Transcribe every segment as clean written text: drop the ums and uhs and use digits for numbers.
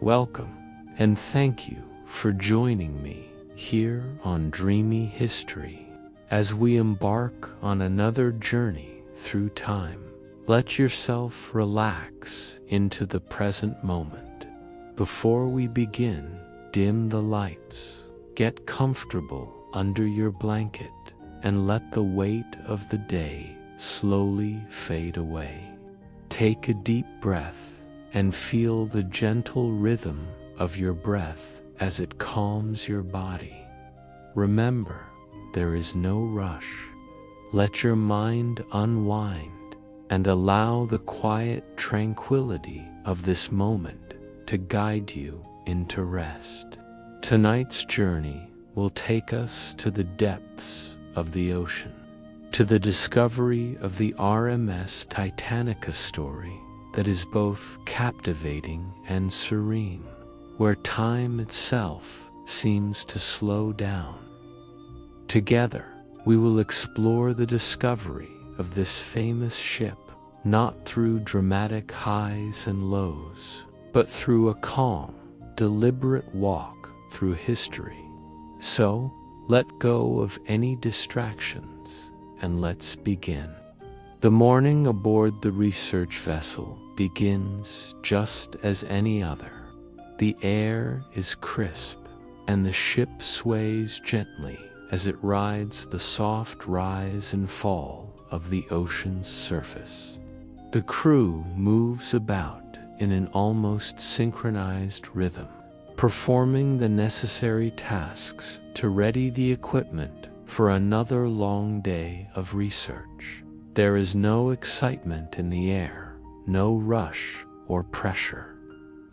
Welcome, and thank you for joining me here on Dreamy History. As we embark on another journey through time, let yourself relax into the present moment. Before we begin, dim the lights, get comfortable under your blanket, and let the weight of the day slowly fade away. Take a deep breath and feel the gentle rhythm of your breath as it calms your body. Remember, there is no rush. Let your mind unwind and allow the quiet tranquility of this moment to guide you into rest. Tonight's journey will take us to the depths of the ocean, to the discovery of the RMS Titanic, a story that is both captivating and serene, where time itself seems to slow down. Together, we will explore the discovery of this famous ship, not through dramatic highs and lows, but through a calm, deliberate walk through history. So, let go of any distractions and let's begin. The morning aboard the research vessel begins just as any other. The air is crisp and the ship sways gently as it rides the soft rise and fall of the ocean's surface. The crew moves about in an almost synchronized rhythm, performing the necessary tasks to ready the equipment for another long day of research. There is no excitement in the air, no rush or pressure.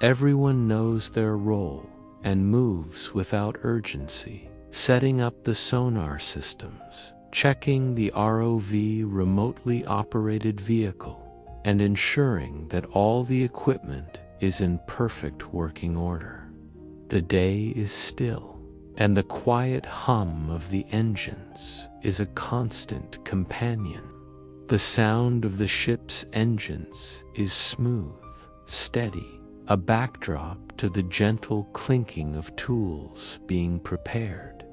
Everyone knows their role and moves without urgency, setting up the sonar systems, checking the ROV remotely operated vehicle, and ensuring that all the equipment is in perfect working order. The day is still, and the quiet hum of the engines is a constant companion. The sound of the ship's engines is smooth, steady, a backdrop to the gentle clinking of tools being prepared.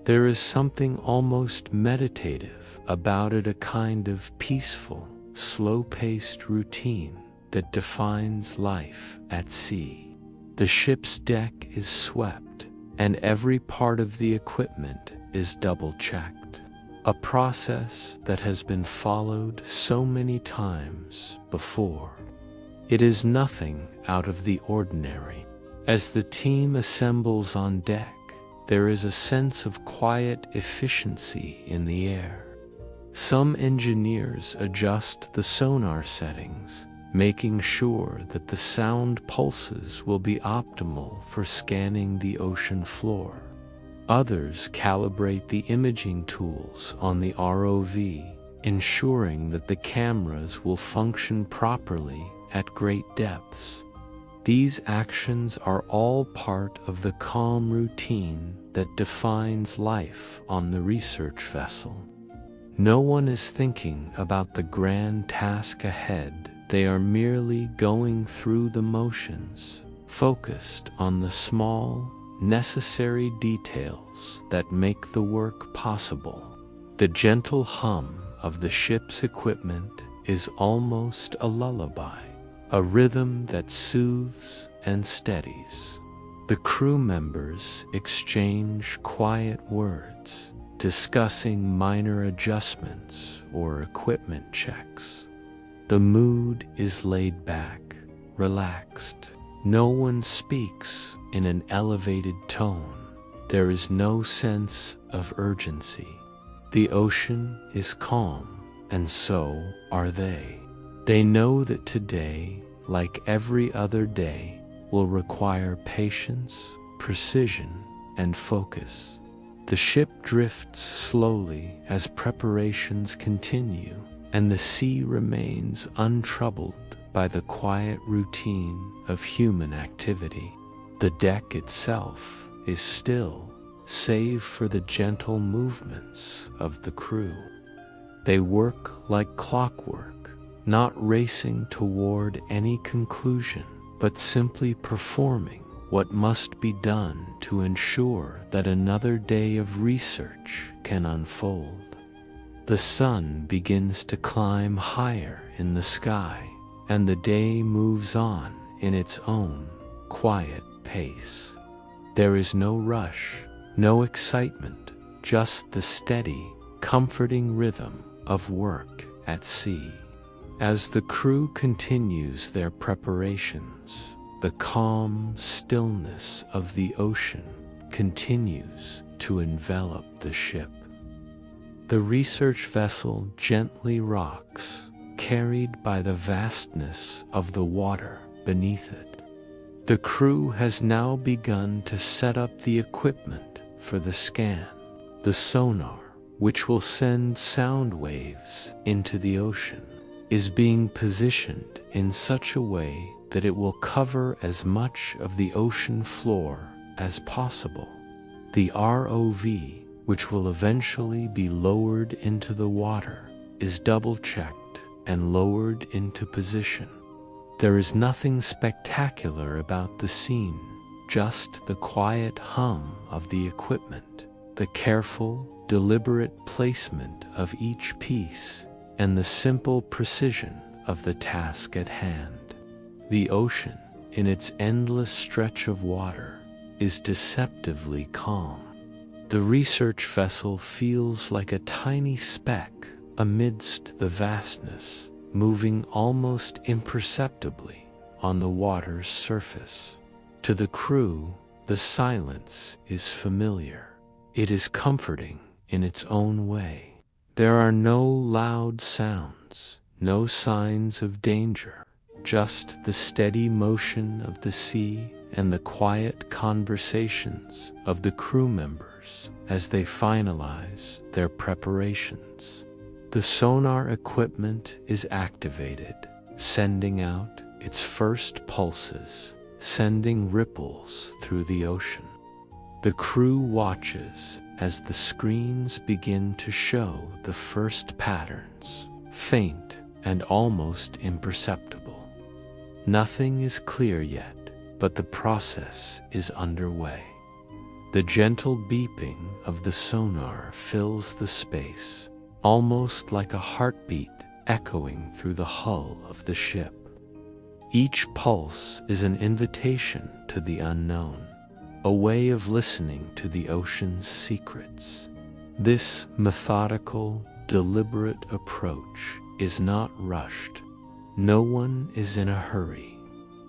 There is something almost meditative about it, a kind of peaceful, slow-paced routine that defines life at sea. The ship's deck is swept, and every part of the equipment is double-checked, a process that has been followed so many times before. It is nothing out of the ordinary. As the team assembles on deck, there is a sense of quiet efficiency in the air. Some engineers adjust the sonar settings, making sure that the sound pulses will be optimal for scanning the ocean floor. Others calibrate the imaging tools on the ROV, ensuring that the cameras will function properly at great depths. These actions are all part of the calm routine that defines life on the research vessel. No one is thinking about the grand task ahead. They are merely going through the motions, focused on the small, necessary details that make the work possible. The gentle hum of the ship's equipment is almost a lullaby, a rhythm that soothes and steadies. The crew members exchange quiet words, discussing minor adjustments or equipment checks. The mood is laid back, relaxed. No one speaks in an elevated tone. There is no sense of urgency. The ocean is calm, and so are they. They know that today, like every other day, will require patience, precision, and focus. The ship drifts slowly as preparations continue, and the sea remains untroubled by the quiet routine of human activity. The deck itself is still, save for the gentle movements of the crew. They work like clockwork, not racing toward any conclusion, but simply performing what must be done to ensure that another day of research can unfold. The sun begins to climb higher in the sky, and the day moves on in its own quiet pace. There is no rush, no excitement, just the steady, comforting rhythm of work at sea. As the crew continues their preparations, the calm stillness of the ocean continues to envelop the ship. The research vessel gently rocks, carried by the vastness of the water beneath it. The crew has now begun to set up the equipment for the scan, the sonar, which will send sound waves into the ocean, is being positioned in such a way that it will cover as much of the ocean floor as possible. The ROV, which will eventually be lowered into the water, is double-checked and lowered into position. There is nothing spectacular about the scene, just the quiet hum of the equipment, the careful, deliberate placement of each piece, and the simple precision of the task at hand. The ocean, in its endless stretch of water, is deceptively calm. The research vessel feels like a tiny speck amidst the vastness, moving almost imperceptibly on the water's surface. To the crew, the silence is familiar. It is comforting in its own way. There are no loud sounds, no signs of danger, just the steady motion of the sea and the quiet conversations of the crew members as they finalize their preparations. The sonar equipment is activated, sending out its first pulses, sending ripples through the ocean. The crew watches as the screens begin to show the first patterns, faint and almost imperceptible. Nothing is clear yet, but the process is underway. The gentle beeping of the sonar fills the space, almost like a heartbeat echoing through the hull of the ship. Each pulse is an invitation to the unknown, a way of listening to the ocean's secrets. This methodical, deliberate approach is not rushed. No one is in a hurry.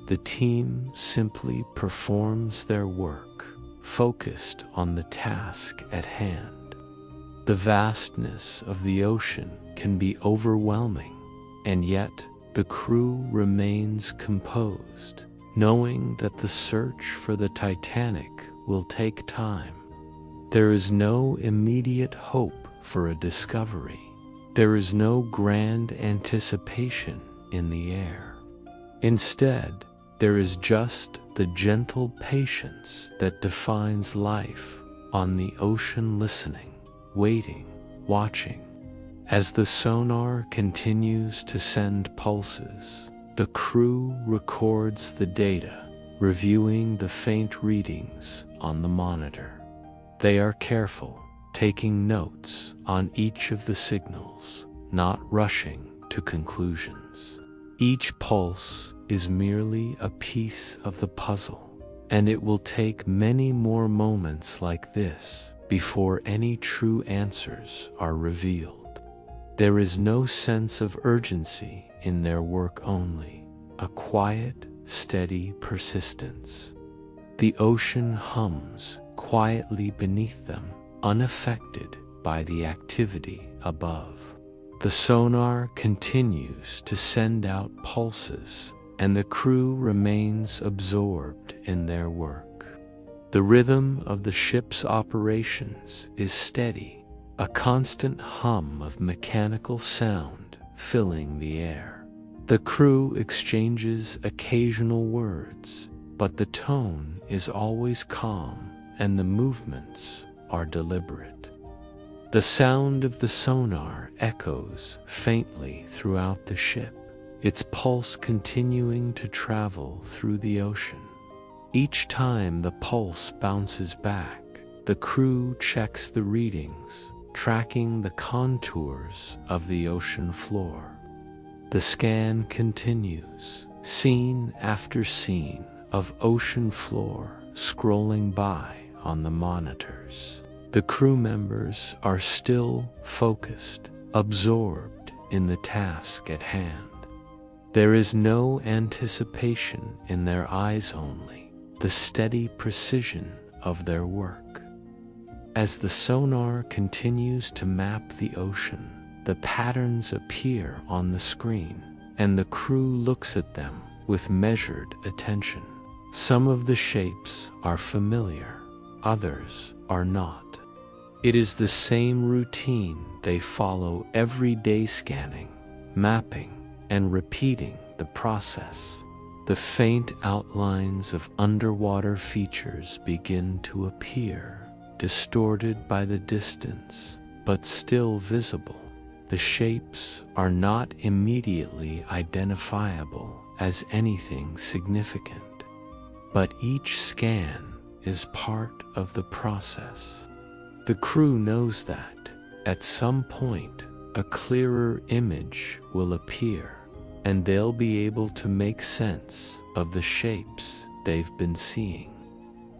The team simply performs their work, focused on the task at hand. The vastness of the ocean can be overwhelming, and yet the crew remains composed, knowing that the search for the Titanic will take time. There is no immediate hope for a discovery. There is no grand anticipation in the air. Instead, there is just the gentle patience that defines life on the ocean, listening, waiting, watching. As the sonar continues to send pulses, the crew records the data, reviewing the faint readings on the monitor. They are careful, taking notes on each of the signals, not rushing to conclusions. Each pulse is merely a piece of the puzzle, and it will take many more moments like this before any true answers are revealed. There is no sense of urgency in their work, only a quiet, steady persistence. The ocean hums quietly beneath them, unaffected by the activity above. The sonar continues to send out pulses, and the crew remains absorbed in their work. The rhythm of the ship's operations is steady, a constant hum of mechanical sound filling the air. The crew exchanges occasional words, but the tone is always calm and the movements are deliberate. The sound of the sonar echoes faintly throughout the ship, its pulse continuing to travel through the ocean. Each time the pulse bounces back, the crew checks the readings, tracking the contours of the ocean floor. The scan continues, scene after scene of ocean floor scrolling by on the monitors. The crew members are still focused, absorbed in the task at hand. There is no anticipation in their eyes, only the steady precision of their work. As the sonar continues to map the ocean, the patterns appear on the screen, and the crew looks at them with measured attention. Some of the shapes are familiar, others are not. It is the same routine they follow every day, scanning, mapping, and repeating the process. The faint outlines of underwater features begin to appear, distorted by the distance, but still visible. The shapes are not immediately identifiable as anything significant, but each scan is part of the process. The crew knows that, at some point, a clearer image will appear, and they'll be able to make sense of the shapes they've been seeing.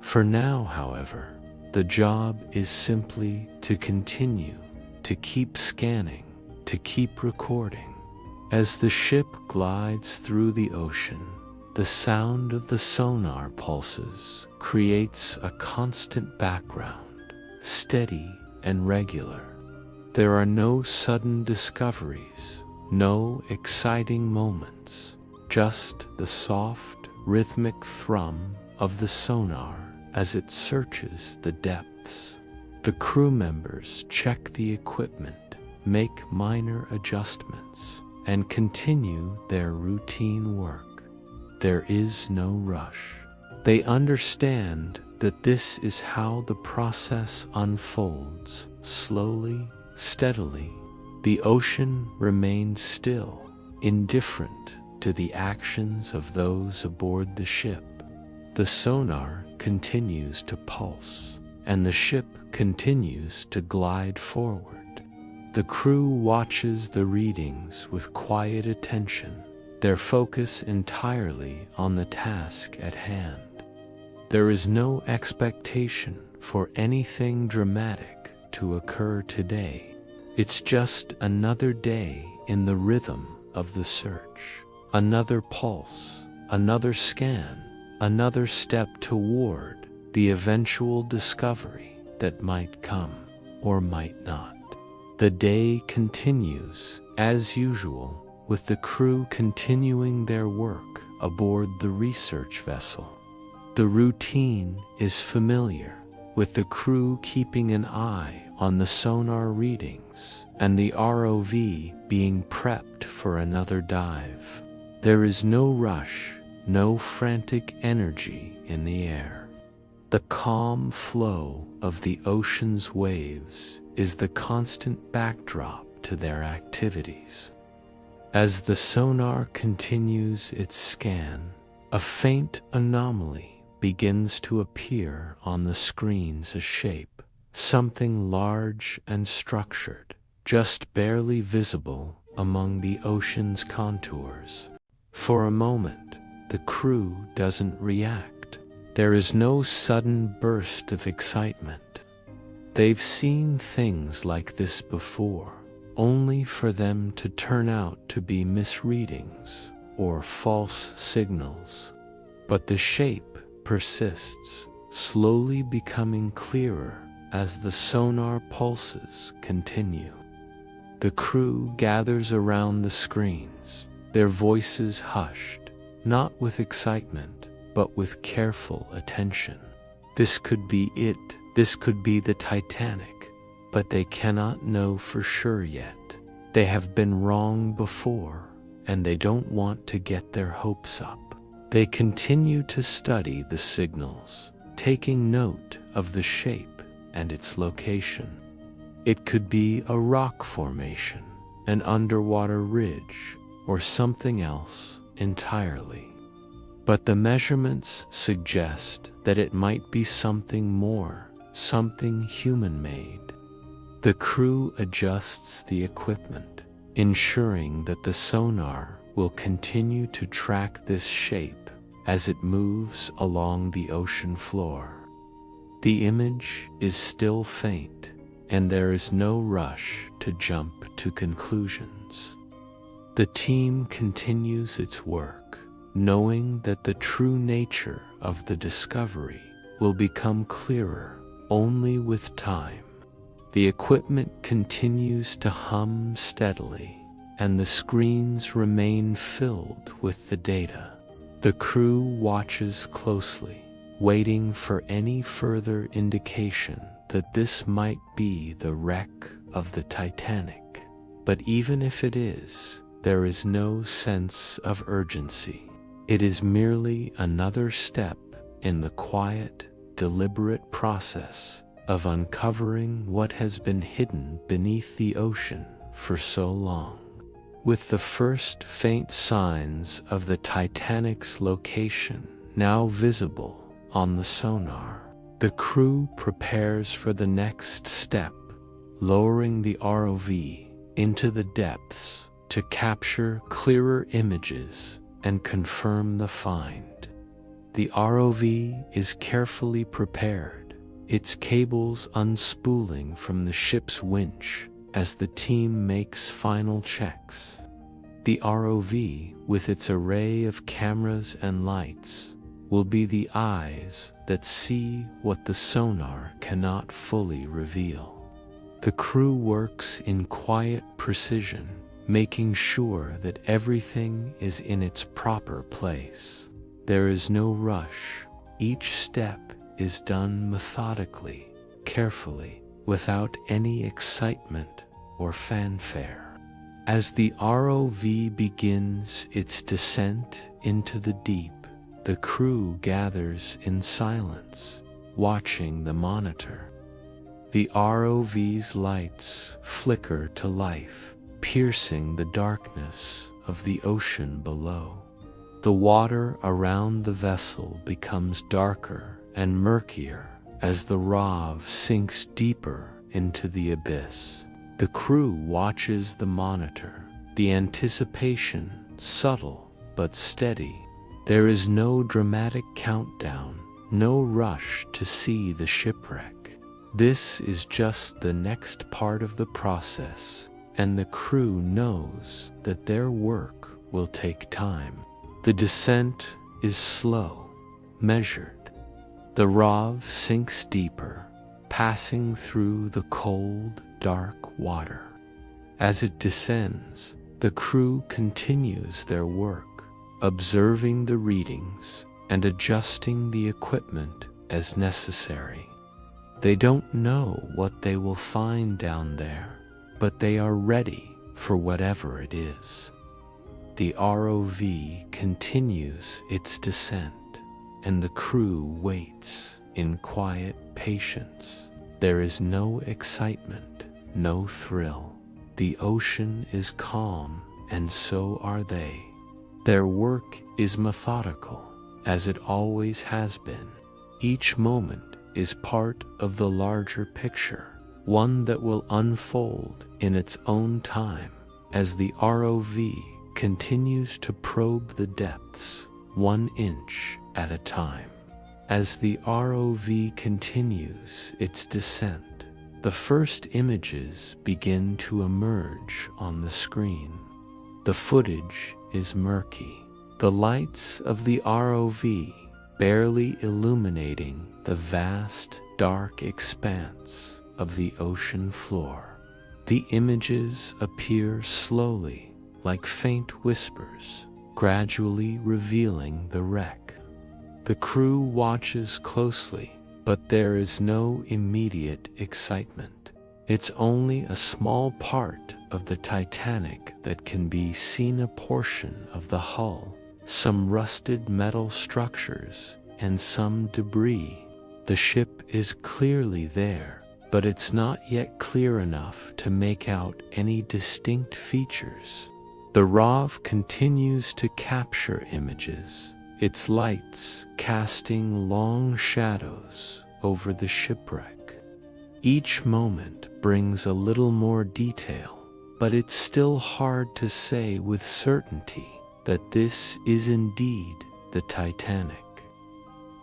For now, however, the job is simply to continue, to keep scanning, to keep recording. As the ship glides through the ocean, the sound of the sonar pulses creates a constant background, steady and regular. There are no sudden discoveries, no exciting moments, just the soft, rhythmic thrum of the sonar as it searches the depths. The crew members check the equipment, make minor adjustments, and continue their routine work. There is no rush. They understand that this is how the process unfolds, slowly, steadily. The ocean remains still, indifferent to the actions of those aboard the ship. The sonar continues to pulse, and the ship continues to glide forward. The crew watches the readings with quiet attention, their focus entirely on the task at hand. There is no expectation for anything dramatic to occur today. It's just another day in the rhythm of the search, another pulse, another scan, another step toward the eventual discovery that might come or might not. The day continues as usual, with the crew continuing their work aboard the research vessel. The routine is familiar, with the crew keeping an eye on the sonar readings and the ROV being prepped for another dive. There is no rush, no frantic energy in the air. The calm flow of the ocean's waves is the constant backdrop to their activities. As the sonar continues its scan, a faint anomaly begins to appear on the screens, a shape, something large and structured, just barely visible among the ocean's contours. For a moment, the crew doesn't react. There is no sudden burst of excitement. They've seen things like this before, only for them to turn out to be misreadings or false signals. But the shape persists, slowly becoming clearer as the sonar pulses continue. The crew gathers around the screens, their voices hushed, not with excitement, but with careful attention. This could be it, this could be the Titanic, but they cannot know for sure yet. They have been wrong before, and they don't want to get their hopes up. They continue to study the signals, taking note of the shape and its location. It could be a rock formation, an underwater ridge, or something else entirely. But the measurements suggest that it might be something more, something human-made. The crew adjusts the equipment, ensuring that the sonar will continue to track this shape as it moves along the ocean floor. The image is still faint, and there is no rush to jump to conclusions. The team continues its work, knowing that the true nature of the discovery will become clearer only with time. The equipment continues to hum steadily, and the screens remain filled with the data. The crew watches closely, waiting for any further indication that this might be the wreck of the Titanic. But even if it is, there is no sense of urgency. It is merely another step in the quiet, deliberate process of uncovering what has been hidden beneath the ocean for so long. With the first faint signs of the Titanic's location now visible on the sonar, the crew prepares for the next step, lowering the ROV into the depths to capture clearer images and confirm the find. The ROV is carefully prepared, its cables unspooling from the ship's winch as the team makes final checks. The ROV, with its array of cameras and lights, will be the eyes that see what the sonar cannot fully reveal. The crew works in quiet precision, making sure that everything is in its proper place. There is no rush. Each step is done methodically, carefully, without any excitement or fanfare. As the ROV begins its descent into the deep, the crew gathers in silence, watching the monitor. The ROV's lights flicker to life, piercing the darkness of the ocean below. The water around the vessel becomes darker and murkier as the ROV sinks deeper into the abyss. The crew watches the monitor, the anticipation subtle but steady. There is no dramatic countdown, no rush to see the shipwreck. This is just the next part of the process, and the crew knows that their work will take time. The descent is slow, measured. The ROV sinks deeper, passing through the cold, dark water. As it descends, the crew continues their work, observing the readings and adjusting the equipment as necessary. They don't know what they will find down there, but they are ready for whatever it is. The ROV continues its descent, and the crew waits in quiet patience. There is no excitement, no thrill. The ocean is calm, and so are they. Their work is methodical, as it always has been. Each moment is part of the larger picture, one that will unfold in its own time as the ROV continues to probe the depths 1 inch at a time. As the ROV continues its descent, the first images begin to emerge on the screen. The footage is murky, the lights of the ROV barely illuminating the vast, dark expanse of the ocean floor. The images appear slowly, like faint whispers, gradually revealing the wreck. The crew watches closely, but there is no immediate excitement. It's only a small part of the Titanic that can be seen: a portion of the hull, some rusted metal structures, and some debris. The ship is clearly there, but it's not yet clear enough to make out any distinct features. The ROV continues to capture images, its lights casting long shadows over the shipwreck. Each moment brings a little more detail, but it's still hard to say with certainty that this is indeed the Titanic.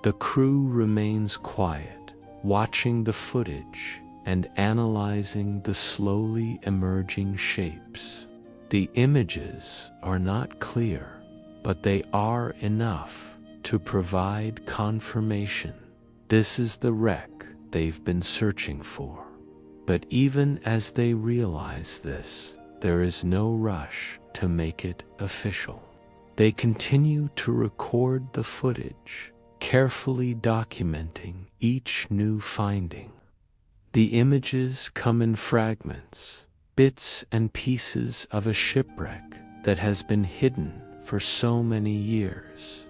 The crew remains quiet, watching the footage and analyzing the slowly emerging shapes. The images are not clear, but they are enough to provide confirmation. This is the wreck they've been searching for. But even as they realize this, there is no rush to make it official. They continue to record the footage, carefully documenting each new finding. The images come in fragments, bits and pieces of a shipwreck that has been hidden for so many years.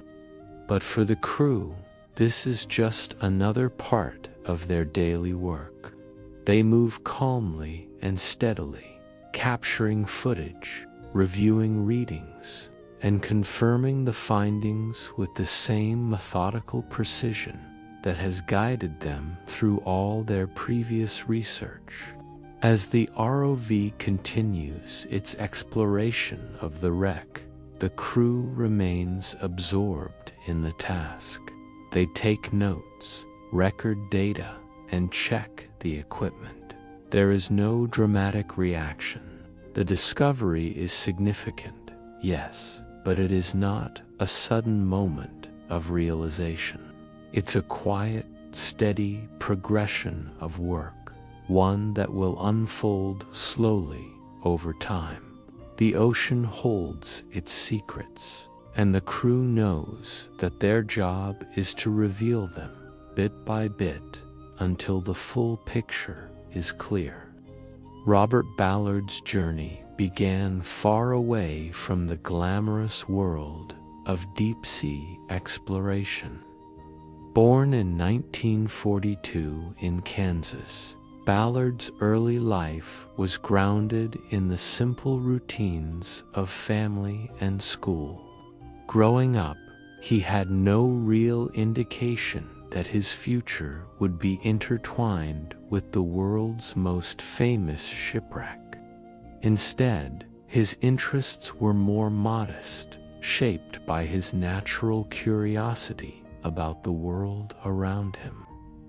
But for the crew, this is just another part of their daily work. They move calmly and steadily, capturing footage, reviewing readings, and confirming the findings with the same methodical precision that has guided them through all their previous research. As the ROV continues its exploration of the wreck, the crew remains absorbed in the task. They take notes, record data, and check the equipment. There is no dramatic reaction. The discovery is significant, yes, but it is not a sudden moment of realization. It's a quiet, steady progression of work, one that will unfold slowly over time. The ocean holds its secrets, and the crew knows that their job is to reveal them bit by bit until the full picture is clear. Robert Ballard's journey began far away from the glamorous world of deep-sea exploration. Born in 1942 in Kansas, Ballard's early life was grounded in the simple routines of family and school. Growing up, he had no real indication that his future would be intertwined with the world's most famous shipwreck. Instead, his interests were more modest, shaped by his natural curiosity about the world around him.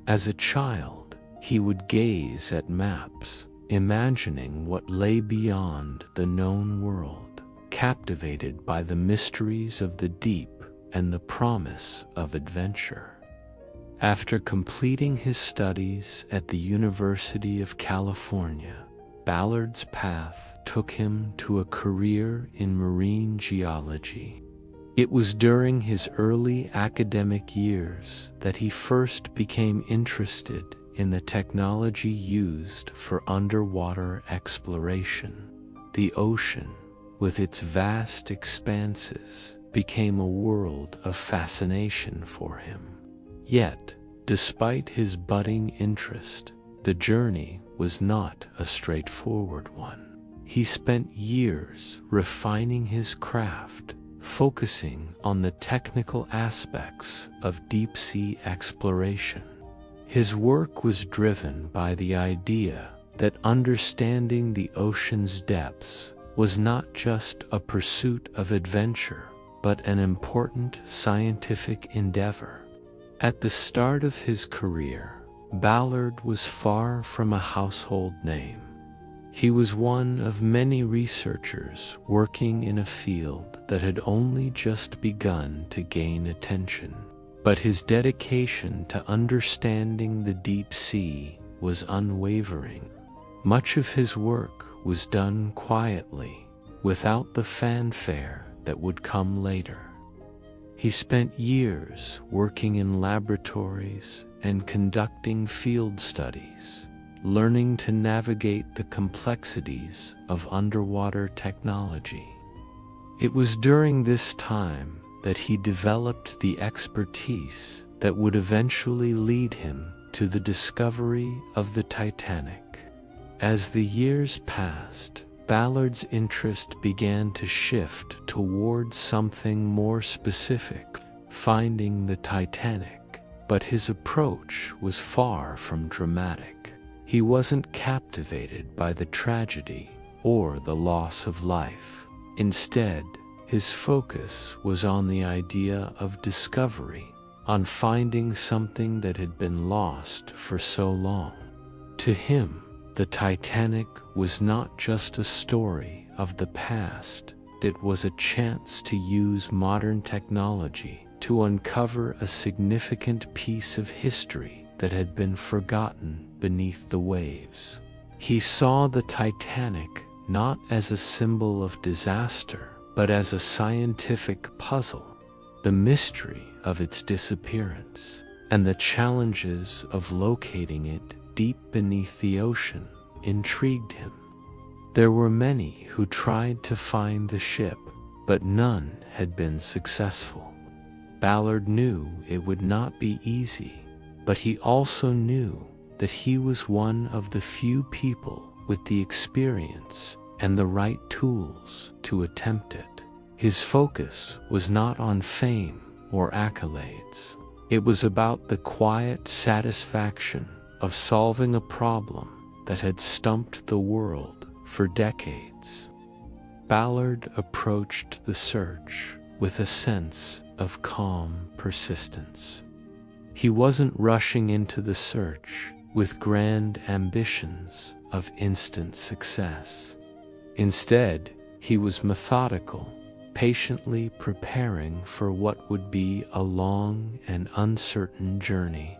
As a child, he would gaze at maps, imagining what lay beyond the known world, captivated by the mysteries of the deep and the promise of adventure. After completing his studies at the University of California, Ballard's path took him to a career in marine geology. It was during his early academic years that he first became interested in the technology used for underwater exploration. The ocean, with its vast expanses, became a world of fascination for him. Yet, despite his budding interest, the journey was not a straightforward one. He spent years refining his craft, focusing on the technical aspects of deep-sea exploration. His work was driven by the idea that understanding the ocean's depths was not just a pursuit of adventure, but an important scientific endeavor. At the start of his career, Ballard was far from a household name. He was one of many researchers working in a field that had only just begun to gain attention. But his dedication to understanding the deep sea was unwavering. Much of his work was done quietly, without the fanfare that would come later. He spent years working in laboratories and conducting field studies, learning to navigate the complexities of underwater technology. It was during this time that he developed the expertise that would eventually lead him to the discovery of the Titanic. As the years passed, Ballard's interest began to shift toward something more specific, finding the Titanic. But his approach was far from dramatic. He wasn't captivated by the tragedy or the loss of life. Instead, his focus was on the idea of discovery, on finding something that had been lost for so long. To him, the Titanic was not just a story of the past, it was a chance to use modern technology to uncover a significant piece of history that had been forgotten beneath the waves. He saw the Titanic not as a symbol of disaster, but as a scientific puzzle. The mystery of its disappearance and the challenges of locating it deep beneath the ocean intrigued him. There were many who tried to find the ship, but none had been successful. Ballard knew it would not be easy, but he also knew that he was one of the few people with the experience and the right tools to attempt it. His focus was not on fame or accolades. It was about the quiet satisfaction of solving a problem that had stumped the world for decades. Ballard approached the search with a sense of calm persistence. He wasn't rushing into the search with grand ambitions of instant success. Instead, he was methodical, patiently preparing for what would be a long and uncertain journey.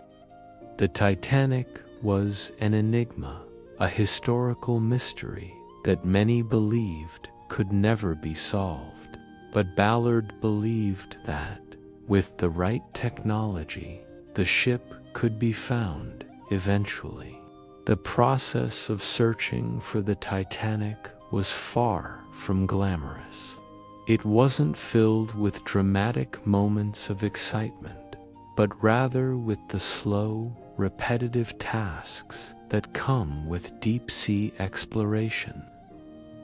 The Titanic was an enigma, a historical mystery that many believed could never be solved. But Ballard believed that, with the right technology, the ship could be found eventually. The process of searching for the Titanic was far from glamorous. It wasn't filled with dramatic moments of excitement, but rather with the slow, repetitive tasks that come with deep-sea exploration.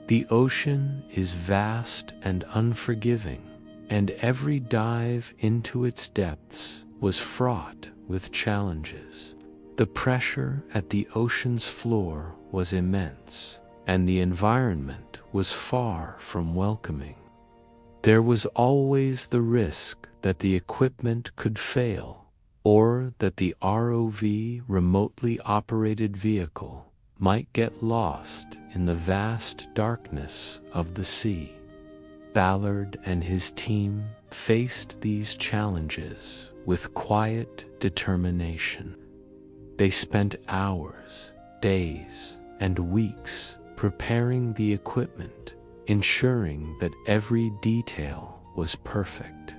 The ocean is vast and unforgiving, and every dive into its depths was fraught with challenges. The pressure at the ocean's floor was immense, and the environment was far from welcoming. There was always the risk that the equipment could fail, or that the ROV, remotely operated vehicle, might get lost in the vast darkness of the sea. Ballard and his team faced these challenges with quiet determination. They spent hours, days, and weeks preparing the equipment, ensuring that every detail was perfect.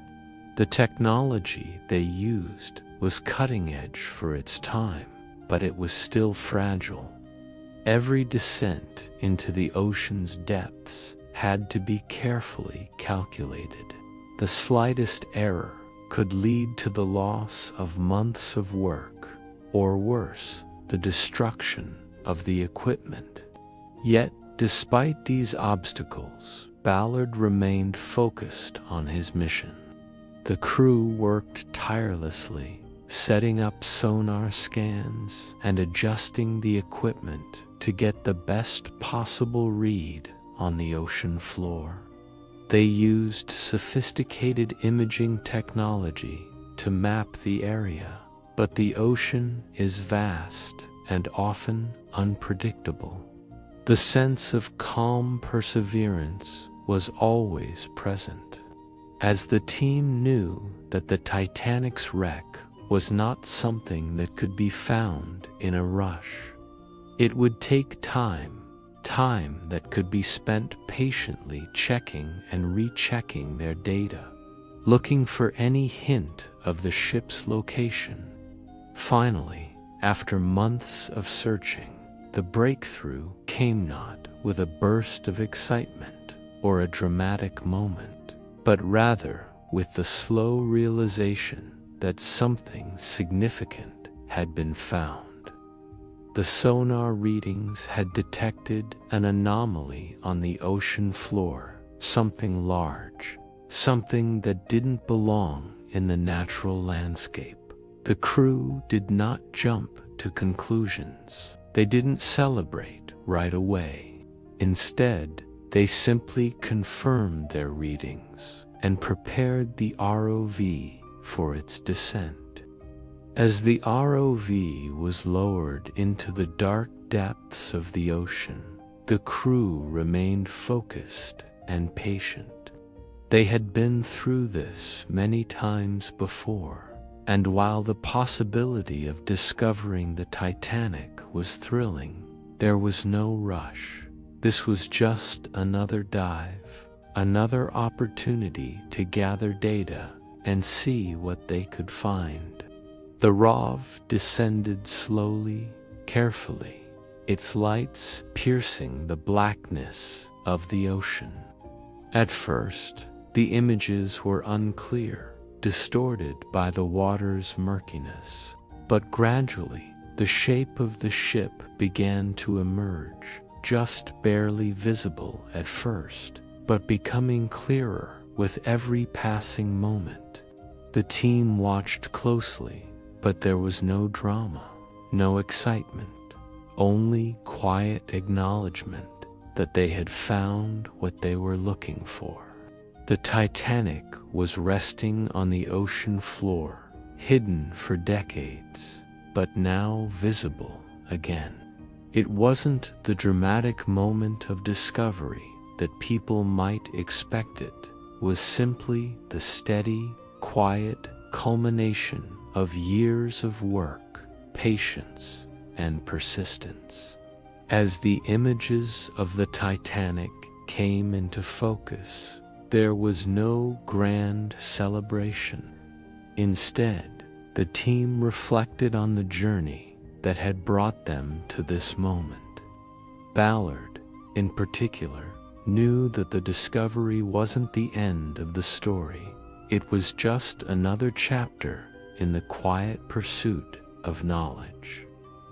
The technology they used was cutting edge for its time, but it was still fragile. Every descent into the ocean's depths had to be carefully calculated. The slightest error could lead to the loss of months of work, or worse, the destruction of the equipment. Yet, despite these obstacles, Ballard remained focused on his mission. The crew worked tirelessly, setting up sonar scans and adjusting the equipment to get the best possible read on the ocean floor. They used sophisticated imaging technology to map the area, but the ocean is vast and often unpredictable. The sense of calm perseverance was always present, as the team knew that the Titanic's wreck was not something that could be found in a rush. It would take time that could be spent patiently checking and rechecking their data, looking for any hint of the ship's location. Finally, after months of searching, the breakthrough came not with a burst of excitement or a dramatic moment, but rather with the slow realization that something significant had been found. The sonar readings had detected an anomaly on the ocean floor, something large, something that didn't belong in the natural landscape. The crew did not jump to conclusions. They didn't celebrate right away. Instead, they simply confirmed their readings and prepared the ROV for its descent. As the ROV was lowered into the dark depths of the ocean, the crew remained focused and patient. They had been through this many times before, and while the possibility of discovering the Titanic was thrilling, there was no rush. This was just another dive, another opportunity to gather data and see what they could find. The ROV descended slowly, carefully, its lights piercing the blackness of the ocean. At first, the images were unclear, distorted by the water's murkiness, but gradually the shape of the ship began to emerge, just barely visible at first, but becoming clearer with every passing moment. The team watched closely, but there was no drama, no excitement, only quiet acknowledgement that they had found what they were looking for. The Titanic was resting on the ocean floor, hidden for decades, but now visible again. It wasn't the dramatic moment of discovery that people might expect. It was simply the steady, quiet culmination of years of work, patience, and persistence. As the images of the Titanic came into focus, there was no grand celebration. Instead, the team reflected on the journey that had brought them to this moment. Ballard, in particular, knew that the discovery wasn't the end of the story. It was just another chapter in the quiet pursuit of knowledge.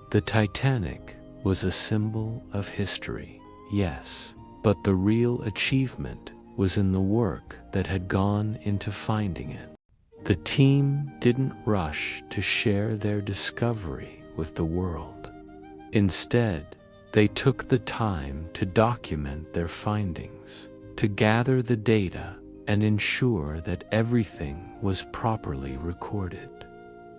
The Titanic was a symbol of history, yes, but the real achievement was in the work that had gone into finding it. The team didn't rush to share their discovery with the world. Instead, they took the time to document their findings, to gather the data and ensure that everything was properly recorded.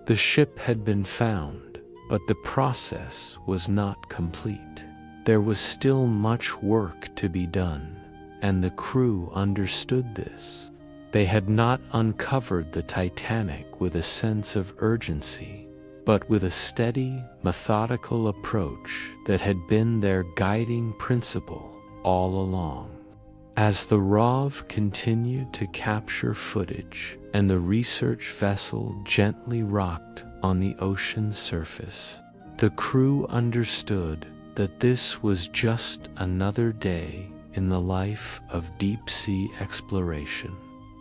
The ship had been found, but the process was not complete. There was still much work to be done, and the crew understood this. They had not uncovered the Titanic with a sense of urgency, but with a steady, methodical approach that had been their guiding principle all along. As the ROV continued to capture footage and the research vessel gently rocked on the ocean's surface, the crew understood that this was just another day in the life of deep-sea exploration.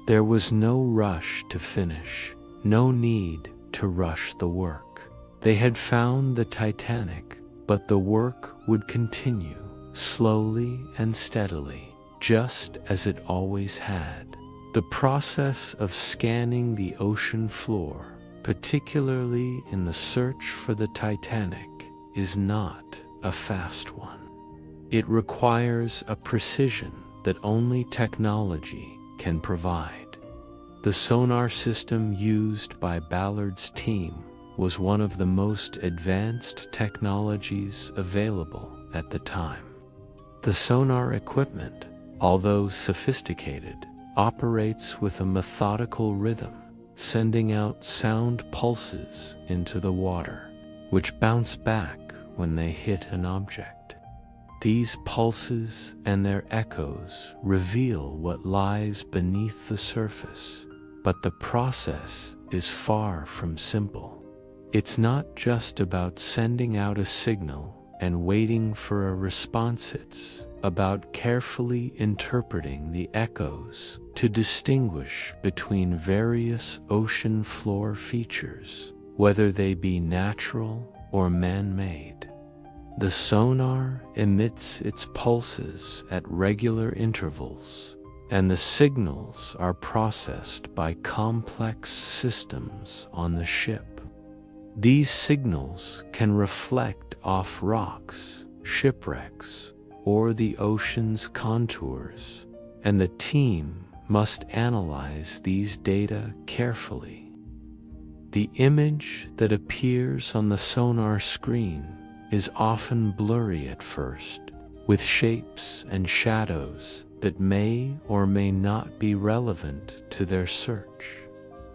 There was no rush to finish, no need to rush the work. They had found the Titanic, but the work would continue, slowly and steadily, just as it always had. The process of scanning the ocean floor, particularly in the search for the Titanic, is not a fast one. It requires a precision that only technology can provide. The sonar system used by Ballard's team was one of the most advanced technologies available at the time. The sonar equipment, although sophisticated, operates with a methodical rhythm, sending out sound pulses into the water, which bounce back when they hit an object. These pulses and their echoes reveal what lies beneath the surface, but the process is far from simple. It's not just about sending out a signal and waiting for a response. It's about carefully interpreting the echoes to distinguish between various ocean floor features, whether they be natural or man-made. The sonar emits its pulses at regular intervals, and the signals are processed by complex systems on the ship. These signals can reflect off rocks, shipwrecks, or the ocean's contours, and the team must analyze these data carefully. The image that appears on the sonar screen is often blurry at first, with shapes and shadows that may or may not be relevant to their search.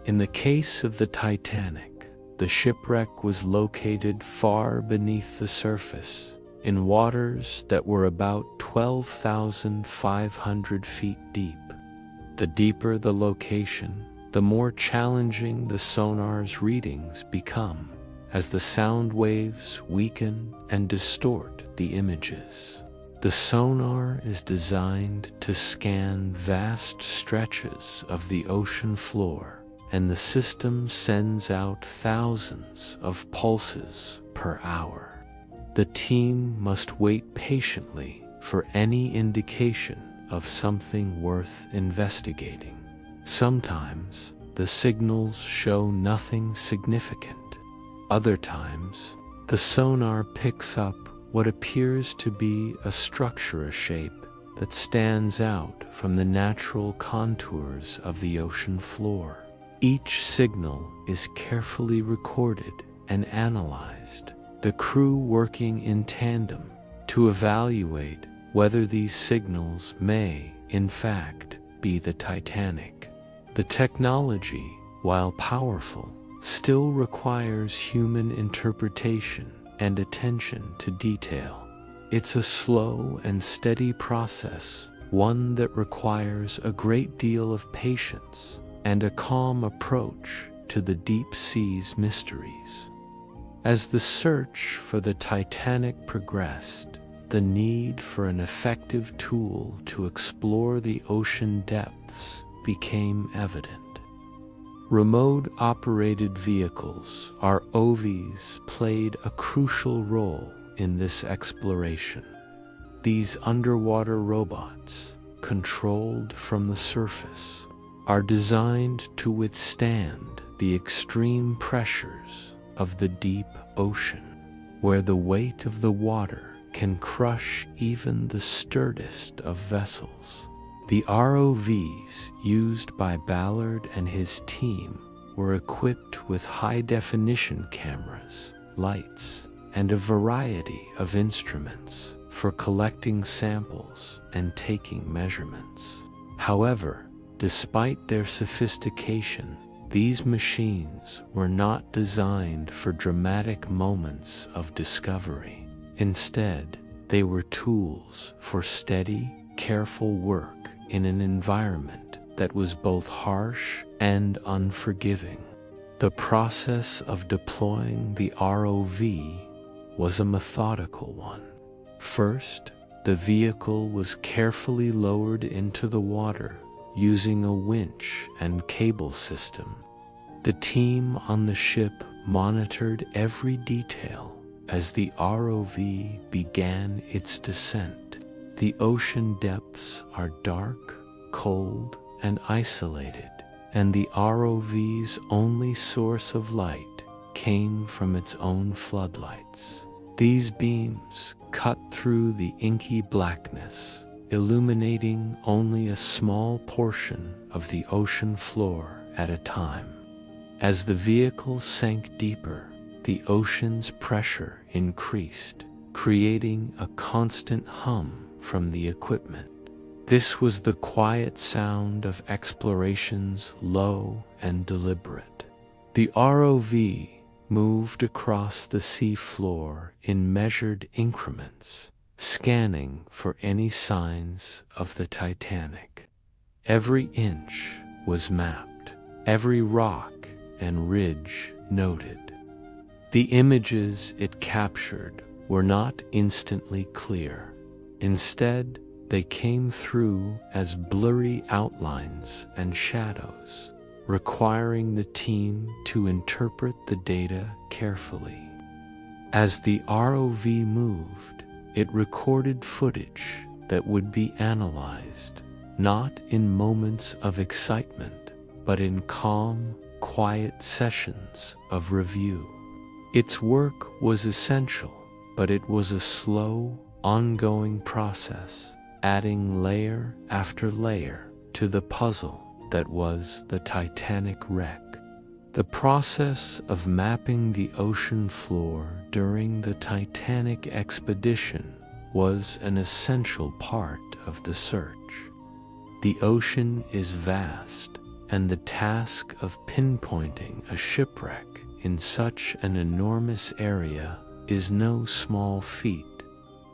In the case of the Titanic, the shipwreck was located far beneath the surface, in waters that were about 12,500 feet deep. The deeper the location, the more challenging the sonar's readings become, as the sound waves weaken and distort the images. The sonar is designed to scan vast stretches of the ocean floor, and the system sends out thousands of pulses per hour. The team must wait patiently for any indication of something worth investigating. Sometimes the signals show nothing significant. Other times, the sonar picks up what appears to be a structure, a shape that stands out from the natural contours of the ocean floor. Each signal is carefully recorded and analyzed, the crew working in tandem to evaluate whether these signals may, in fact, be the Titanic. The technology, while powerful, still requires human interpretation and attention to detail. It's a slow and steady process, one that requires a great deal of patience and a calm approach to the deep sea's mysteries. As the search for the Titanic progressed, the need for an effective tool to explore the ocean depths became evident. Remote-operated vehicles, ROVs, played a crucial role in this exploration. These underwater robots, controlled from the surface, are designed to withstand the extreme pressures of the deep ocean, where the weight of the water can crush even the sturdiest of vessels. The ROVs used by Ballard and his team were equipped with high-definition cameras, lights, and a variety of instruments for collecting samples and taking measurements. However, despite their sophistication, these machines were not designed for dramatic moments of discovery. Instead, they were tools for steady, careful work in an environment that was both harsh and unforgiving. The process of deploying the ROV was a methodical one. First, the vehicle was carefully lowered into the water using a winch and cable system. The team on the ship monitored every detail as the ROV began its descent. The ocean depths are dark, cold, and isolated, and the ROV's only source of light came from its own floodlights. These beams cut through the inky blackness, illuminating only a small portion of the ocean floor at a time. As the vehicle sank deeper, the ocean's pressure increased, creating a constant hum from the equipment. This was the quiet sound of explorations, low and deliberate. The ROV moved across the sea floor in measured increments, scanning for any signs of the Titanic. Every inch was mapped, every rock and ridge noted. The images it captured were not instantly clear. Instead, they came through as blurry outlines and shadows, requiring the team to interpret the data carefully. As the ROV moved, it recorded footage that would be analyzed, not in moments of excitement, but in calm, quiet sessions of review. Its work was essential, but it was a slow, ongoing process, adding layer after layer to the puzzle that was the Titanic wreck. The process of mapping the ocean floor during the Titanic expedition was an essential part of the search. The ocean is vast, and the task of pinpointing a shipwreck in such an enormous area is no small feat.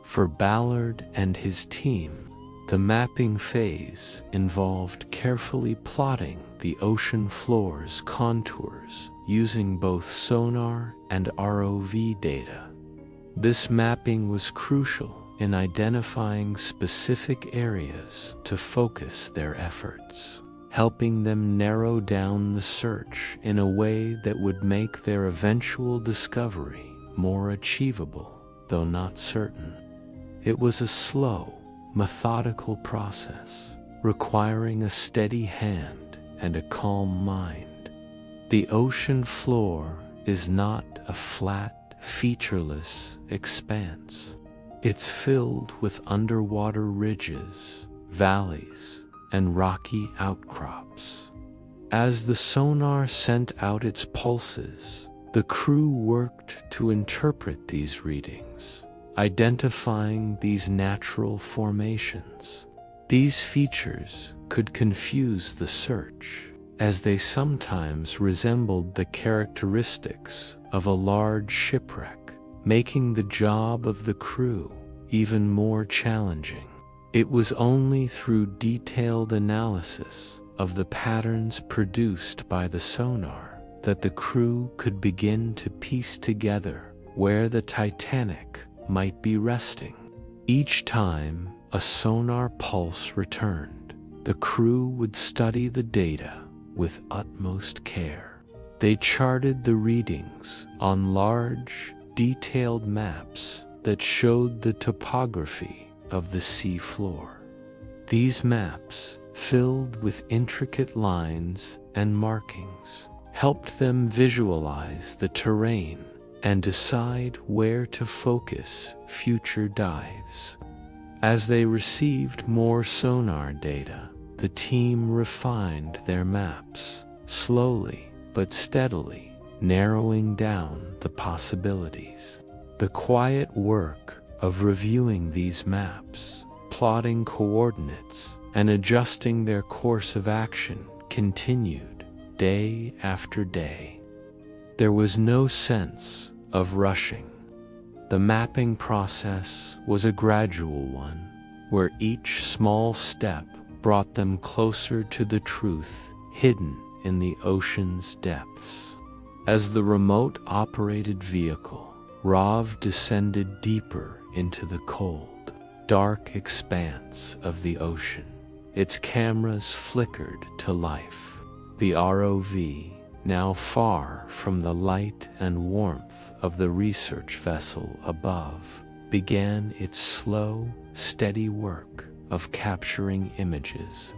For Ballard and his team, the mapping phase involved carefully plotting the ocean floor's contours using both sonar and ROV data. This mapping was crucial in identifying specific areas to focus their efforts, helping them narrow down the search in a way that would make their eventual discovery more achievable, though not certain. It was a slow, methodical process, requiring a steady hand and a calm mind. The ocean floor is not a flat, featureless expanse. It's filled with underwater ridges, valleys, and rocky outcrops. As the sonar sent out its pulses, the crew worked to interpret these readings, identifying these natural formations. These features could confuse the search, as they sometimes resembled the characteristics of a large shipwreck, making the job of the crew even more challenging. It was only through detailed analysis of the patterns produced by the sonar that the crew could begin to piece together where the Titanic might be resting. Each time a sonar pulse returned, the crew would study the data with utmost care. They charted the readings on large, detailed maps that showed the topography of the sea floor. These maps, filled with intricate lines and markings, helped them visualize the terrain and decide where to focus future dives. As they received more sonar data, the team refined their maps, slowly but steadily, narrowing down the possibilities. The quiet work of reviewing these maps, plotting coordinates, and adjusting their course of action continued day after day. There was no sense of rushing. The mapping process was a gradual one, where each small step brought them closer to the truth hidden in the ocean's depths. As the remote-operated vehicle, Rav descended deeper into the cold, dark expanse of the ocean. Its cameras flickered to life. The ROV, now far from the light and warmth of the research vessel above, began its slow, steady work of capturing images.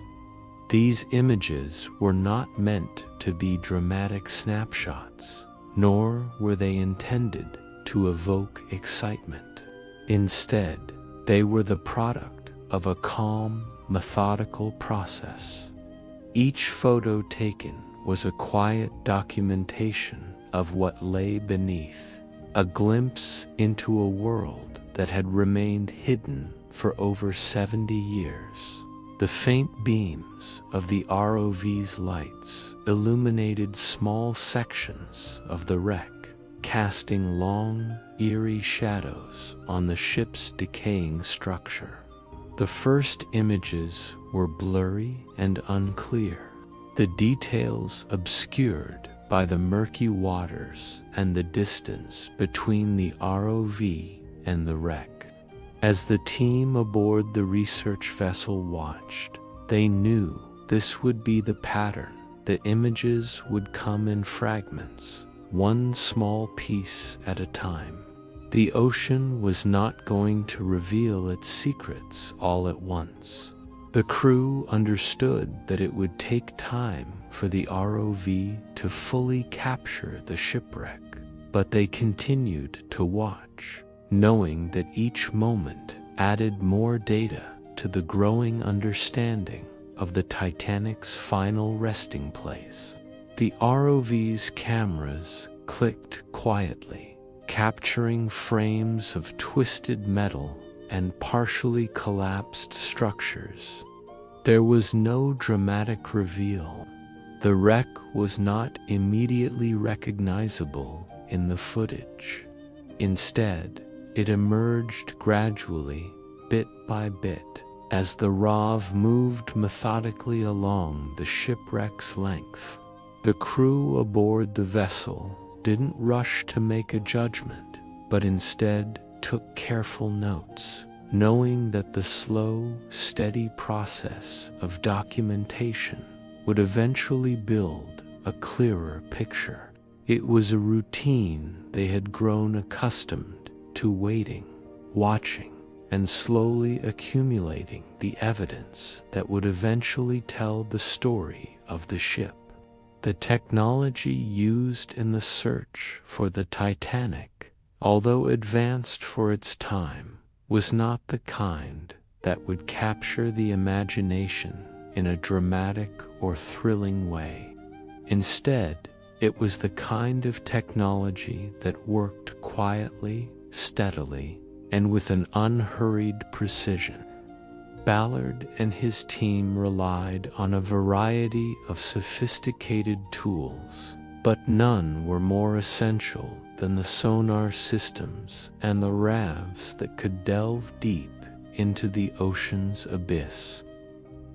These images were not meant to be dramatic snapshots, nor were they intended to evoke excitement. Instead, they were the product of a calm, methodical process. Each photo taken was a quiet documentation of what lay beneath, a glimpse into a world that had remained hidden for over 70 years. The faint beams of the ROV's lights illuminated small sections of the wreck, casting long, eerie shadows on the ship's decaying structure. The first images were blurry and unclear, the details obscured by the murky waters and the distance between the ROV and the wreck. As the team aboard the research vessel watched, they knew this would be the pattern. The images would come in fragments, one small piece at a time. The ocean was not going to reveal its secrets all at once. The crew understood that it would take time for the ROV to fully capture the shipwreck, but they continued to watch, knowing that each moment added more data to the growing understanding of the Titanic's final resting place. The ROV's cameras clicked quietly, capturing frames of twisted metal and partially collapsed structures. There was no dramatic reveal. The wreck was not immediately recognizable in the footage. Instead, it emerged gradually, bit by bit, as the ROV moved methodically along the shipwreck's length. The crew aboard the vessel didn't rush to make a judgment, but instead took careful notes, knowing that the slow, steady process of documentation would eventually build a clearer picture. It was a routine they had grown accustomed to, waiting, watching, and slowly accumulating the evidence that would eventually tell the story of the ship. The technology used in the search for the Titanic, although advanced for its time, was not the kind that would capture the imagination in a dramatic or thrilling way. Instead, it was the kind of technology that worked quietly, steadily, and with an unhurried precision. Ballard and his team relied on a variety of sophisticated tools, but none were more essential than the sonar systems and the RAVs that could delve deep into the ocean's abyss.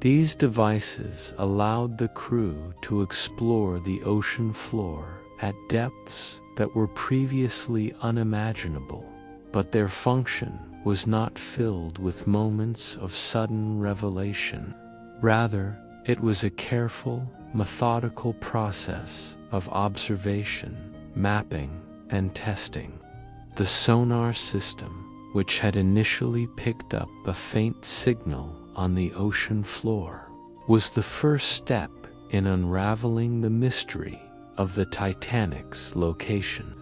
These devices allowed the crew to explore the ocean floor at depths that were previously unimaginable, but their function was not filled with moments of sudden revelation. Rather, it was a careful, methodical process of observation, mapping, and testing. The sonar system, which had initially picked up a faint signal on the ocean floor, was the first step in unraveling the mystery of the Titanic's location.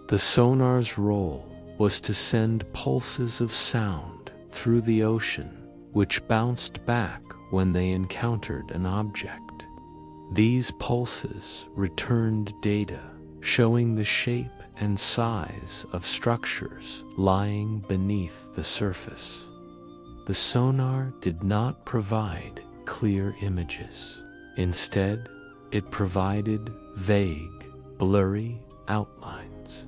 The sonar's role was to send pulses of sound through the ocean, which bounced back when they encountered an object. These pulses returned data showing the shape and size of structures lying beneath the surface. The sonar did not provide clear images. Instead, it provided vague, blurry outlines.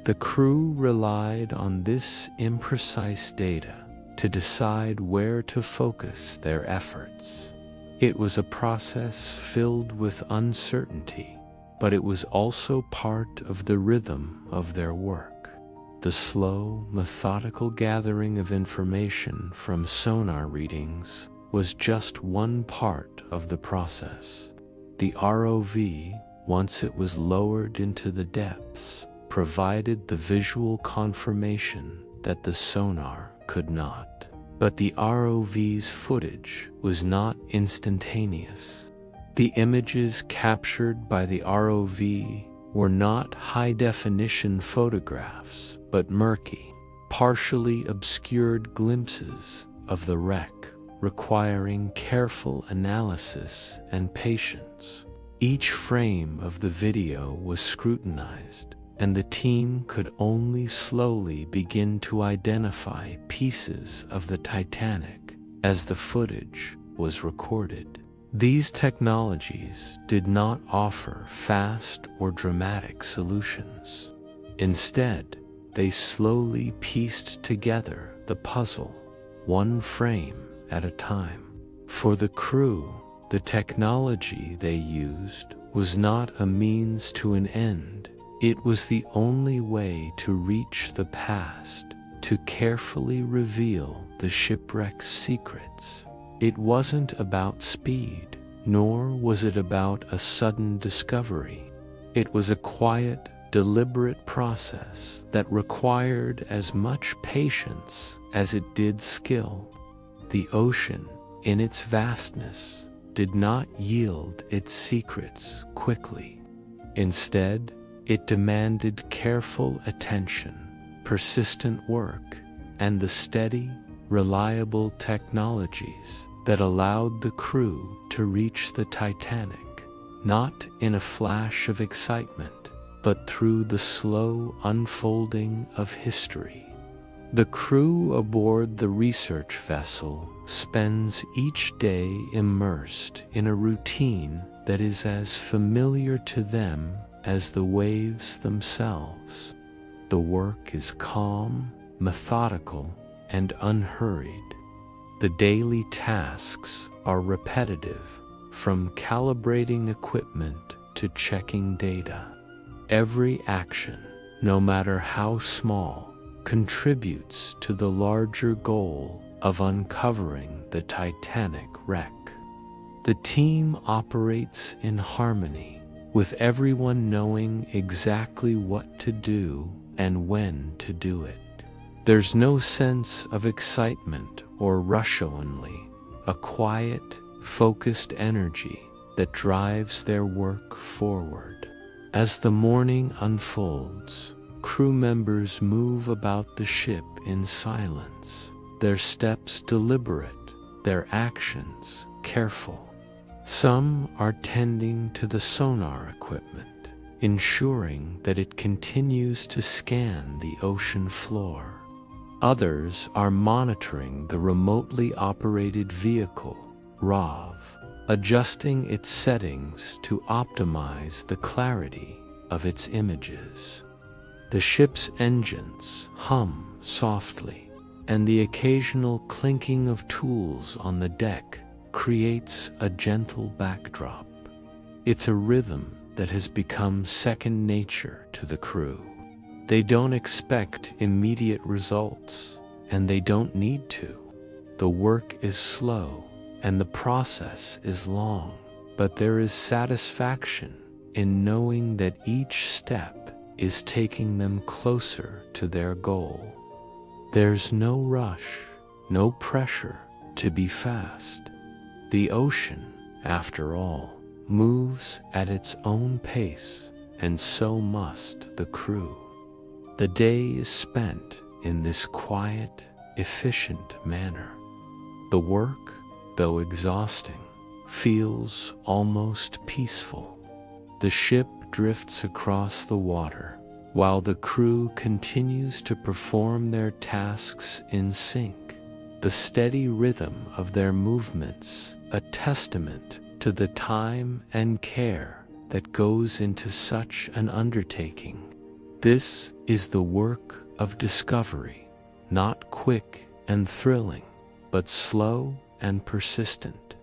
The crew relied on this imprecise data to decide where to focus their efforts. It was a process filled with uncertainty, but it was also part of the rhythm of their work. The slow, methodical gathering of information from sonar readings was just one part of the process. The ROV, once it was lowered into the depths, provided the visual confirmation that the sonar could not. But the ROV's footage was not instantaneous. The images captured by the ROV were not high-definition photographs, but murky, partially obscured glimpses of the wreck, requiring careful analysis and patience. Each frame of the video was scrutinized, and the team could only slowly begin to identify pieces of the Titanic as the footage was recorded. These technologies did not offer fast or dramatic solutions. Instead, they slowly pieced together the puzzle, one frame at a time. For the crew, the technology they used was not a means to an end. It was the only way to reach the past, to carefully reveal the shipwreck's secrets. It wasn't about speed, nor was it about a sudden discovery. It was a quiet, deliberate process that required as much patience as it did skill. The ocean, in its vastness, did not yield its secrets quickly. Instead, it demanded careful attention, persistent work, and the steady, reliable technologies that allowed the crew to reach the Titanic, not in a flash of excitement, but through the slow unfolding of history. The crew aboard the research vessel spends each day immersed in a routine that is as familiar to them as the waves themselves. The work is calm, methodical, and unhurried. The daily tasks are repetitive, from calibrating equipment to checking data. Every action, no matter how small, contributes to the larger goal of uncovering the Titanic wreck. The team operates in harmony, with everyone knowing exactly what to do and when to do it. There's no sense of excitement or rush, only a quiet, focused energy that drives their work forward. As the morning unfolds, crew members move about the ship in silence, their steps deliberate, their actions careful. Some are tending to the sonar equipment, ensuring that it continues to scan the ocean floor. Others are monitoring the remotely operated vehicle, ROV, adjusting its settings to optimize the clarity of its images. The ship's engines hum softly, and the occasional clinking of tools on the deck creates a gentle backdrop. It's a rhythm that has become second nature to the crew. They don't expect immediate results, and they don't need to. The work is slow, and the process is long, but there is satisfaction in knowing that each step is taking them closer to their goal. There's no rush, no pressure to be fast. The ocean, after all, moves at its own pace, and so must the crew. The day is spent in this quiet, efficient manner. The work, though exhausting, feels almost peaceful. The ship drifts across the water, while the crew continues to perform their tasks in sync. The steady rhythm of their movements, a testament to the time and care that goes into such an undertaking. This is the work of discovery, not quick and thrilling, but slow and persistent.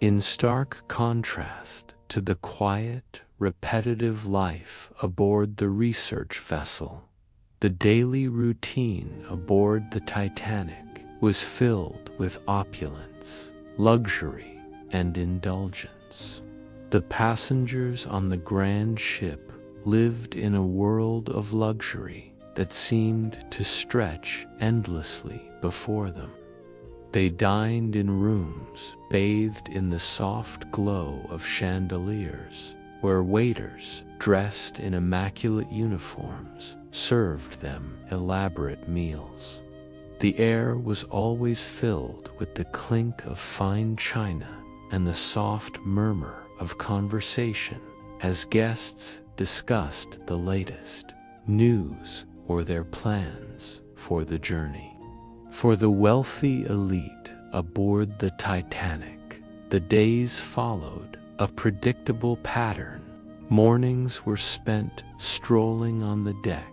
In stark contrast to the quiet, repetitive life aboard the research vessel, the daily routine aboard the Titanic was filled with opulence, luxury, and indulgence. The passengers on the grand ship lived in a world of luxury that seemed to stretch endlessly before them. They dined in rooms bathed in the soft glow of chandeliers, where waiters, dressed in immaculate uniforms, served them elaborate meals. The air was always filled with the clink of fine china and the soft murmur of conversation as guests discussed the latest news or their plans for the journey. For the wealthy elite aboard the Titanic, the days followed a predictable pattern. Mornings were spent strolling on the deck,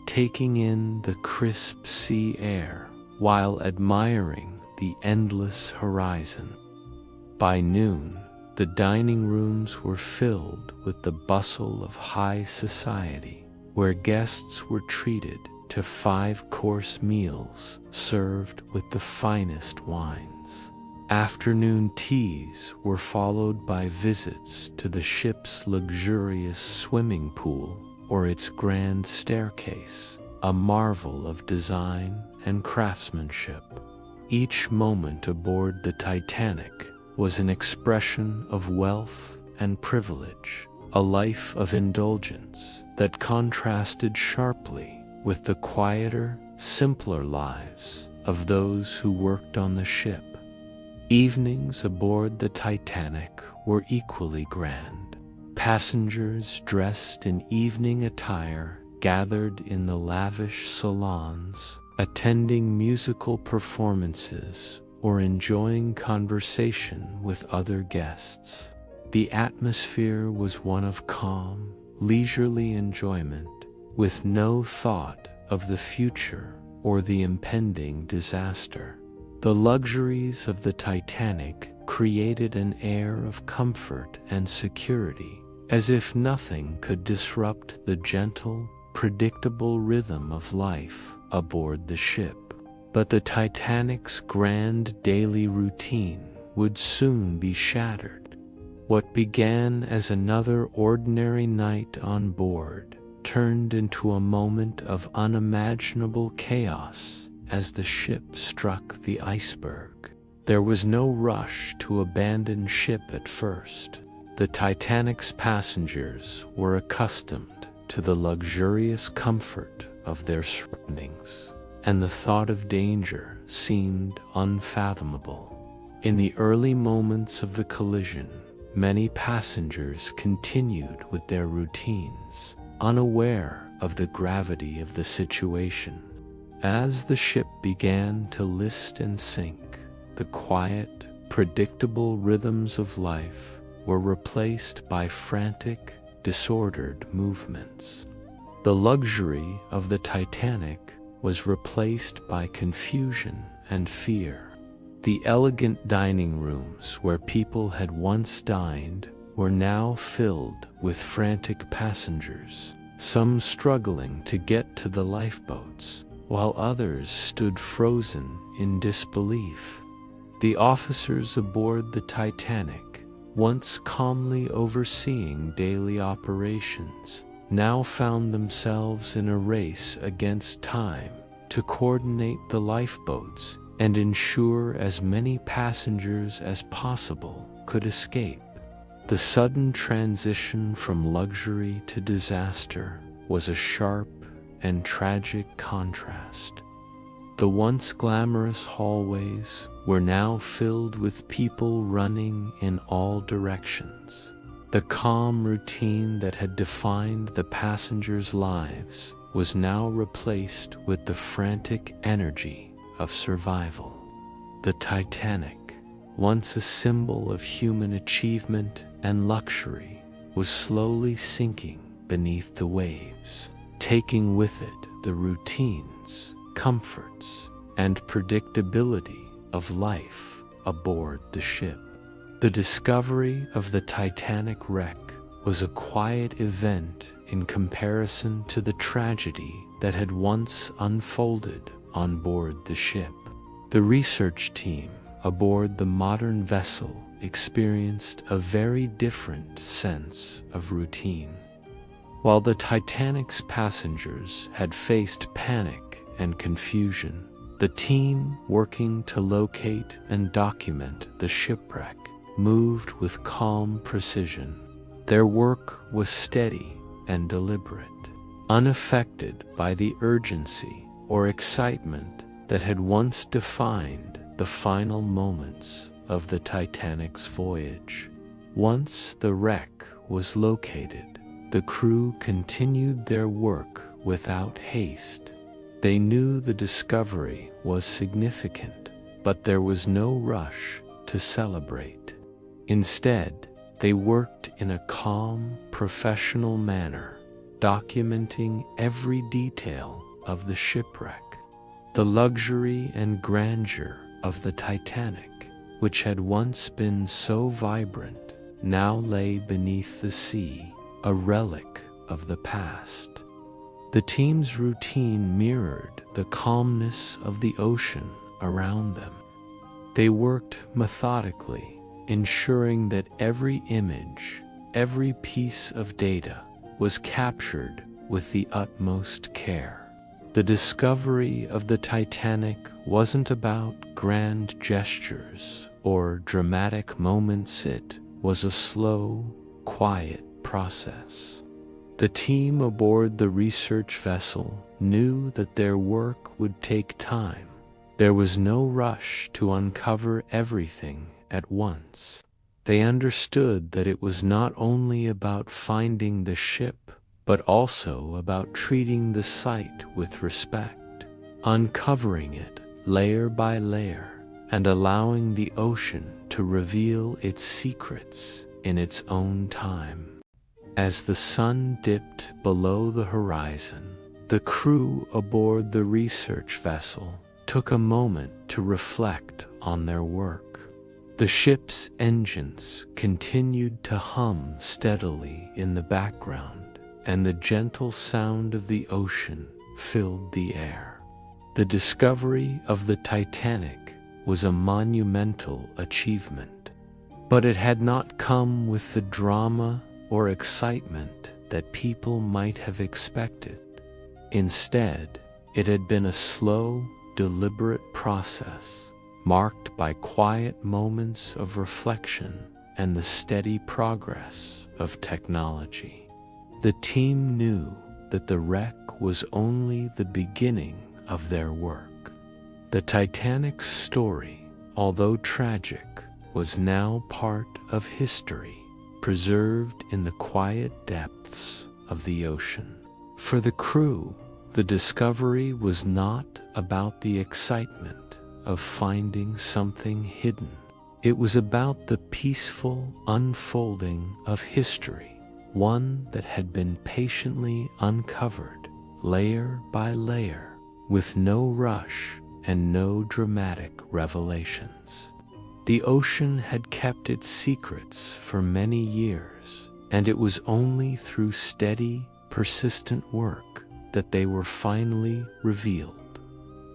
taking in the crisp sea air while admiring the endless horizon. By noon, the dining rooms were filled with the bustle of high society, where guests were treated to 5-course meals served with the finest wines. Afternoon teas were followed by visits to the ship's luxurious swimming pool, or its grand staircase, a marvel of design and craftsmanship. Each moment aboard the Titanic was an expression of wealth and privilege, a life of indulgence that contrasted sharply with the quieter, simpler lives of those who worked on the ship. Evenings aboard the Titanic were equally grand. Passengers dressed in evening attire gathered in the lavish salons, attending musical performances or enjoying conversation with other guests. The atmosphere was one of calm, leisurely enjoyment, with no thought of the future or the impending disaster. The luxuries of the Titanic created an air of comfort and security, as if nothing could disrupt the gentle, predictable rhythm of life aboard the ship. But the Titanic's grand daily routine would soon be shattered. What began as another ordinary night on board turned into a moment of unimaginable chaos as the ship struck the iceberg. There was no rush to abandon ship at first. The Titanic's passengers were accustomed to the luxurious comfort of their surroundings, and the thought of danger seemed unfathomable. In the early moments of the collision, many passengers continued with their routines, unaware of the gravity of the situation. As the ship began to list and sink, the quiet, predictable rhythms of life were replaced by frantic, disordered movements. The luxury of the Titanic was replaced by confusion and fear. The elegant dining rooms where people had once dined were now filled with frantic passengers, some struggling to get to the lifeboats, while others stood frozen in disbelief. The officers aboard the Titanic, once calmly overseeing daily operations, now found themselves in a race against time to coordinate the lifeboats and ensure as many passengers as possible could escape. The sudden transition from luxury to disaster was a sharp and tragic contrast. The once glamorous hallways were now filled with people running in all directions. The calm routine that had defined the passengers' lives was now replaced with the frantic energy of survival. The Titanic, once a symbol of human achievement and luxury, was slowly sinking beneath the waves, taking with it the routines, comforts, and predictability of life aboard the ship. The discovery of the Titanic wreck was a quiet event in comparison to the tragedy that had once unfolded on board the ship. The research team aboard the modern vessel experienced a very different sense of routine. While the Titanic's passengers had faced panic and confusion, the team working to locate and document the shipwreck moved with calm precision. Their work was steady and deliberate, unaffected by the urgency or excitement that had once defined the final moments of the Titanic's voyage. Once the wreck was located, the crew continued their work without haste. They knew the discovery was significant, but there was no rush to celebrate. Instead, they worked in a calm, professional manner, documenting every detail of the shipwreck. The luxury and grandeur of the Titanic, which had once been so vibrant, now lay beneath the sea, a relic of the past. The team's routine mirrored the calmness of the ocean around them. They worked methodically, ensuring that every image, every piece of data was captured with the utmost care. The discovery of the Titanic wasn't about grand gestures or dramatic moments. It was a slow, quiet process. The team aboard the research vessel knew that their work would take time. There was no rush to uncover everything at once. They understood that it was not only about finding the ship, but also about treating the site with respect, uncovering it layer by layer, and allowing the ocean to reveal its secrets in its own time. As the sun dipped below the horizon, the crew aboard the research vessel took a moment to reflect on their work. The ship's engines continued to hum steadily in the background, and the gentle sound of the ocean filled the air. The discovery of the Titanic was a monumental achievement, but it had not come with the drama or excitement that people might have expected. Instead, it had been a slow, deliberate process, marked by quiet moments of reflection and the steady progress of technology. The team knew that the wreck was only the beginning of their work. The Titanic's story, although tragic, was now part of history, preserved in the quiet depths of the ocean. For the crew, the discovery was not about the excitement of finding something hidden. It was about the peaceful unfolding of history, one that had been patiently uncovered, layer by layer, with no rush and no dramatic revelations. The ocean had kept its secrets for many years, and it was only through steady, persistent work that they were finally revealed.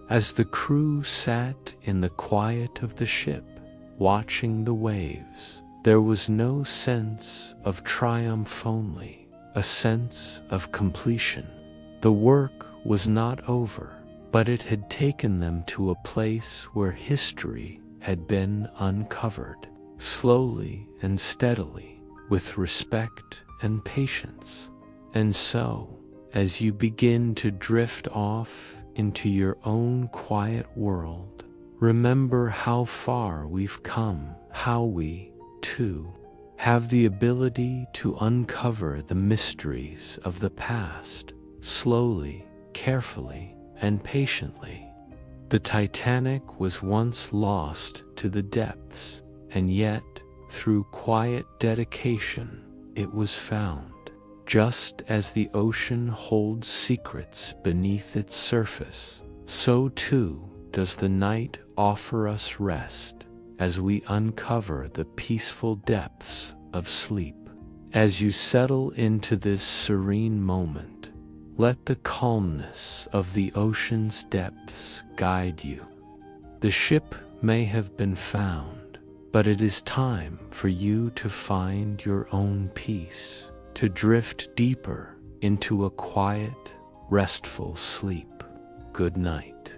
As the crew sat in the quiet of the ship, watching the waves, there was no sense of triumph, only a sense of completion. The work was not over, but it had taken them to a place where history had been uncovered, slowly and steadily, with respect and patience. And so, as you begin to drift off into your own quiet world, remember how far we've come, how we, too, have the ability to uncover the mysteries of the past, slowly, carefully, and patiently. The Titanic was once lost to the depths, and yet, through quiet dedication, it was found. Just as the ocean holds secrets beneath its surface, so too does the night offer us rest as we uncover the peaceful depths of sleep. As you settle into this serene moment, let the calmness of the ocean's depths guide you. The ship may have been found, but it is time for you to find your own peace, to drift deeper into a quiet, restful sleep. Good night.